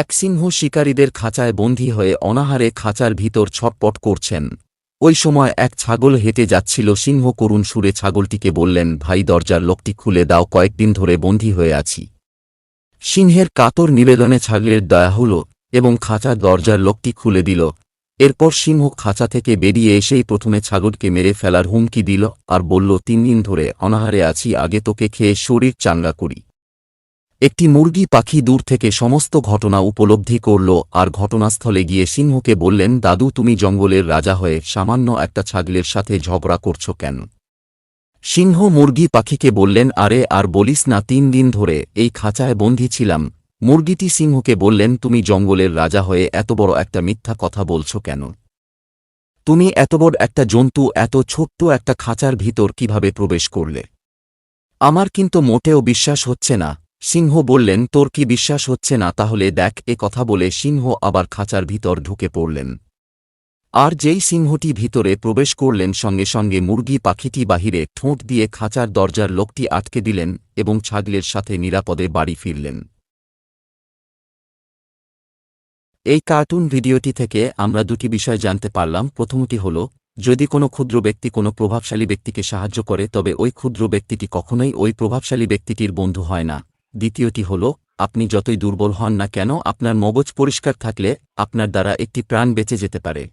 এক সিংহ শিকারীদের খাঁচায় বন্দী হয়ে অনাহারে খাঁচার ভিতর ছটপট করছেন। ওই সময় এক ছাগল হেঁটে যাচ্ছিল। সিংহ করুণ সুরে ছাগলটিকে বললেন, ভাই দরজার লোকটি খুলে দাও, কয়েকদিন ধরে বন্দী হয়ে আছি। সিংহের কাতর নিবেদনে ছাগলের দয়া হল এবং খাঁচার দরজার লোকটি খুলে দিল। এরপর সিংহ খাঁচা থেকে বেরিয়ে এসেই প্রথমে ছাগলকে মেরে ফেলার হুমকি দিল আর বলল, 3 দিন ধরে অনাহারে আছি, আগে তোকে খেয়ে শরীর চাঙ্গা করি। একটি মুরগি পাখি দূর থেকে সমস্ত ঘটনা উপলব্ধি করল আর ঘটনাস্থলে গিয়ে সিংহকে বললেন, দাদু তুমি জঙ্গলের রাজা হয়ে সামান্য একটা ছাগলের সাথে ঝগড়া করছ কেন? সিংহ মুরগি পাখিকে বললেন, আরে আর বলিস না, 3 দিন ধরে এই খাঁচায় বন্দী ছিলাম। মুরগিটি সিংহকে বললেন, তুমি জঙ্গলের রাজা হয়ে এত বড় একটা মিথ্যা কথা বলছ কেন? তুমি এত বড় একটা জন্তু এত ছোট্ট একটা খাঁচার ভিতর কিভাবে প্রবেশ করলে? আমার কিন্তু মোটেও বিশ্বাস হচ্ছে না। সিংহ বললেন, তোর কি বিশ্বাস হচ্ছে না? তাহলে দেখ। এ কথা বলে সিংহ আবার খাঁচার ভিতর ঢুকে পড়লেন। আর যেই সিংহটি ভিতরে প্রবেশ করলেন সঙ্গে সঙ্গে মুরগি পাখিটি বাহিরে ঠোঁট দিয়ে খাঁচার দরজার লোকটি আটকে দিলেন এবং ছাগলের সাথে নিরাপদে বাড়ি ফিরলেন। এই কার্টুন ভিডিওটি থেকে আমরা দুটি বিষয় জানতে পারলাম। প্রথমটি হল, যদি কোনো ক্ষুদ্র ব্যক্তি কোনো প্রভাবশালী ব্যক্তিকে সাহায্য করে তবে ওই ক্ষুদ্র ব্যক্তিটি কখনোই ওই প্রভাবশালী ব্যক্তিটির বন্ধু হয় না। দ্বিতীয়টি হল, আপনি যতই দুর্বল হন না কেন, আপনার মগজ পরিষ্কার থাকলে আপনার দ্বারা একটি প্রাণ বেঁচে যেতে পারে।